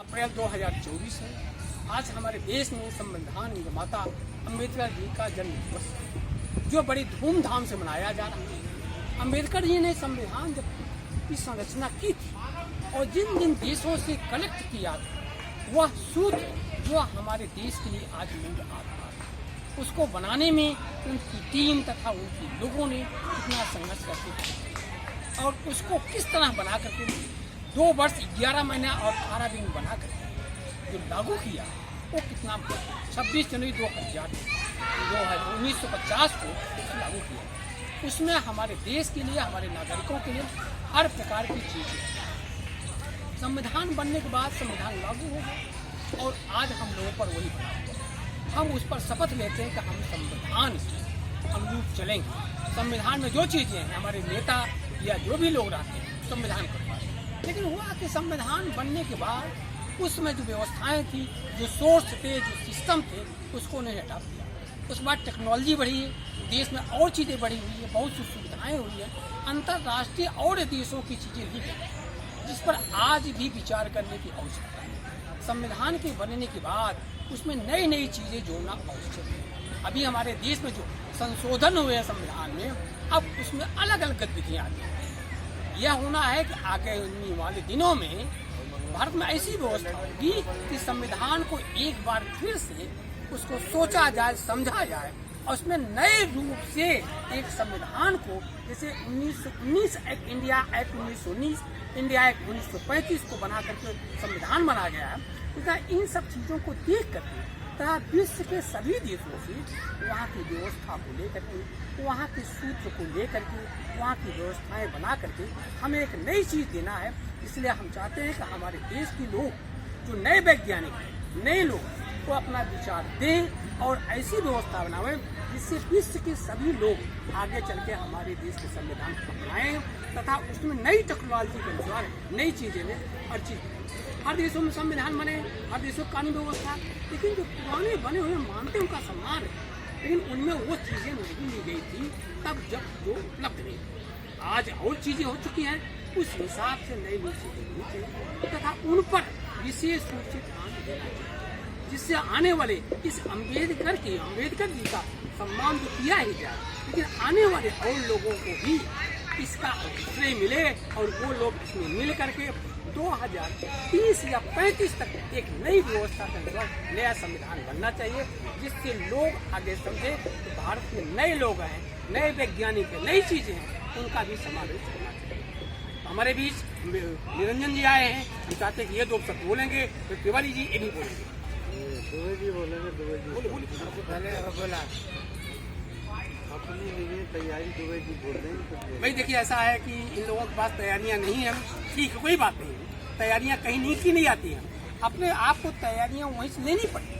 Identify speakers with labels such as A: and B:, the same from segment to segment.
A: अप्रैल 2024 है। आज हमारे देश में संविधान निर्माता अम्बेडकर जी का जन्म दिवस है, जो बड़ी धूमधाम से मनाया जा रहा है। अम्बेडकर जी ने संविधान जब की संरचना की थी और जिन जिन देशों से कलेक्ट किया था, वह सूत्र जो हमारे देश के लिए आज मूल आधार है, उसको बनाने में उनकी टीम तथा उनके लोगों ने कितना संघर्ष करके और उसको किस तरह बना करके 2 वर्ष 11 महीना और 18 दिन बना कर जो लागू किया, वो कितना 26 जनवरी 1950 को लागू किया। उसमें हमारे देश के लिए, हमारे नागरिकों के लिए हर प्रकार की चीज़ें, संविधान बनने के बाद संविधान लागू हो गया और आज हम लोगों पर वही बना हुआ। हम उस पर शपथ लेते हैं कि हम संविधान के अनुरूप चलेंगे। संविधान में जो चीज़ें हैं, हमारे नेता या जो भी लोग रहते हैं संविधान पर, लेकिन हुआ कि संविधान बनने के बाद उसमें जो व्यवस्थाएं थी, जो सोर्स थे, जो सिस्टम थे, उसको उन्हें हटा दिया। उसके बाद टेक्नोलॉजी बढ़ी है, देश में और चीज़ें बढ़ी हुई है, बहुत सी सुविधाएं हुई हैं, अंतर्राष्ट्रीय और देशों की चीज़ें ली गई, जिस पर आज भी विचार करने की आवश्यकता है। संविधान के बनने के बाद उसमें नई नई चीज़ें जोड़ना आवश्यक है। अभी हमारे देश में जो संशोधन हुए हैं संविधान में, अब उसमें अलग अलग गतिविधियाँ आती हैं। यह होना है कि आगे आने वाले दिनों में भारत में ऐसी व्यवस्था होगी कि संविधान को एक बार फिर से उसको सोचा जाए, समझा जाए और उसमें नए रूप से एक संविधान को, जैसे 1919 act, India act 1919, India act 1935 को बना करके संविधान बना गया है। तो इन सब चीज़ों को देख करके तथा विश्व के सभी देशों से वहाँ की व्यवस्था को लेकर के, वहाँ के सूत्र को लेकर के, वहाँ की व्यवस्थाएं बना करके हमें एक नई चीज़ देना है। इसलिए हम चाहते हैं कि हमारे देश के लोग, जो नए वैज्ञानिक हैं, नए लोग, वो अपना विचार दें और ऐसी व्यवस्था बनाएं जिससे विश्व के सभी लोग आगे चल के हमारे देश के संविधान को अपनाएं तथा उसमें नई टेक्नोलॉजी के अनुसार नई चीज़ें में हर चीज़। हर देशों में संविधान बने, हर देशों की कानून व्यवस्था, लेकिन जो पुराने बने हुए मानते उनका सम्मान है, लेकिन उनमें वो चीज़ें नहीं ली गई थी तब जब जो उपलब्ध नहीं। आज और चीज़ें हो चुकी हैं, उस हिसाब से नई नई चीज़ें होनी चाहिए तथा उन पर विशेष रूप से ध्यान देना चाहिए, जिससे आने वाले इस अम्बेडकर जी का सम्मान तो किया ही जाए, लेकिन आने वाले और लोगों को भी इसका श्रेय मिले और वो लोग इसमें मिल करके 2030 या 35 तक एक नई व्यवस्था के अनुसार नया संविधान बनना चाहिए, जिससे लोग आगे समझे कि भारत में नए लोग हैं, नए वैज्ञानिक हैं, नई चीज़ें हैं, उनका भी समावेश करना चाहिए। हमारे बीच निरंजन जी आए हैं, हम चाहते हैं कि ये 2 शब्द बोलेंगे, तो तिवारी जी ये भी बोलेंगे।
B: दुबे जी बोलेंगे, पहले बोला अपनी लिए तैयारी दुबे जी बोल रहे हैं।
A: भाई देखिए, ऐसा है कि इन लोगों के पास तैयारियां नहीं है, ठीक है, कोई बात नहीं, तैयारियां कहीं नहीं आती हैं, अपने आप को तैयारियां वहीं से लेनी पड़ती हैं।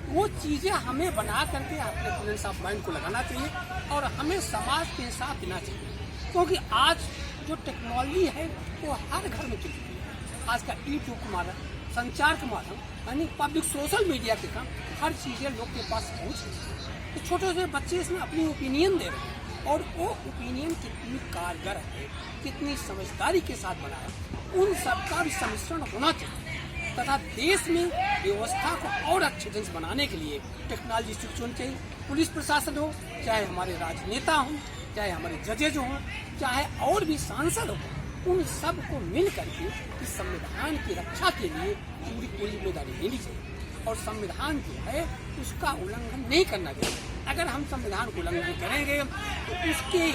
A: वो चीज़ें हमें बना करके अपने प्रेजेंस ऑफ माइंड को लगाना चाहिए और हमें समाज के साथ देना चाहिए, क्योंकि आज जो टेक्नोलॉजी है वो हर घर में चल चुकी है। आज का यूट्यूब के माध्यम, संचार के माध्यम, यानी पब्लिक सोशल मीडिया के काम, हर चीज़ें लोग के पास पहुँच रही है। तो छोटे छोटे बच्चे इसमें अपनी ओपिनियन दे रहे हैं और वो ओपिनियन कितनी कारगर है, कितनी समझदारी के साथ बना है, उन सबका भी सम्मिश्रण होना चाहिए तथा देश में व्यवस्था को और अच्छे ढंग से बनाने के लिए टेक्नोलॉजी शिक्षा होनी चाहिए। पुलिस प्रशासन हो, चाहे हमारे राजनेता हों, चाहे हमारे जजेज हों, चाहे और भी सांसद हों, उन सब को मिल करके इस संविधान की रक्षा के लिए पूरी जिम्मेदारी लेनी चाहिए और संविधान जो है उसका उल्लंघन नहीं करना चाहिए। अगर हम संविधान को उल्लंघन करेंगे तो उसके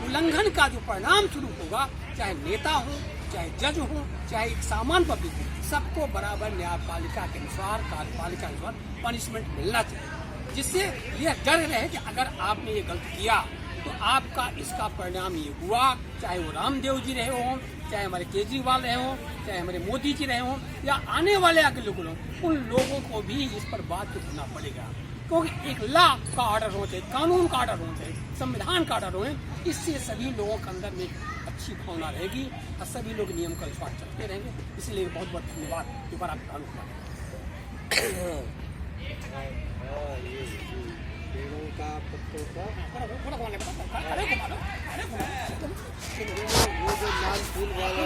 A: उल्लंघन का जो परिणाम स्वरूप होगा, चाहे नेता हो, चाहे जज हो, चाहे एक सामान्य पब्लिक हो, सबको बराबर न्यायपालिका के अनुसार, कार्यपालिका के अनुसार पनिशमेंट मिलना चाहिए, जिससे यह डर रहे कि अगर आपने ये गलत किया तो आपका इसका परिणाम ये हुआ, चाहे वो रामदेव जी रहे हों, चाहे हमारे केजरीवाल रहे हों, चाहे हमारे मोदी जी रहे हों या आने वाले आगे लोग हों, उन लोगों को भी इस पर बात करना पड़ेगा, क्योंकि एक लॉ का ऑर्डर होना चाहिए, कानून का ऑर्डर होना चाहिए, संविधान का ऑर्डर होने, इससे सभी लोगों के अंदर में अच्छी भावना रहेगी और सभी लोग नियम का अनुसार चलते रहेंगे। इसलिए बहुत बहुत धन्यवाद दोबारा आपका अनुमान।
B: पेड़ों का, पत्तों का, वो जो लाल फूल वाला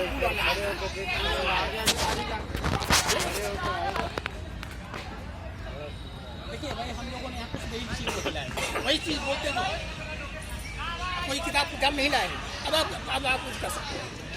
A: भाई हम लोगों ने यहाँ कुछ नई चीज़ नहीं लाए, वही चीज़ बोलते हैं। कोई किताब नहीं लाए, अब आप कुछ कर सकते हैं।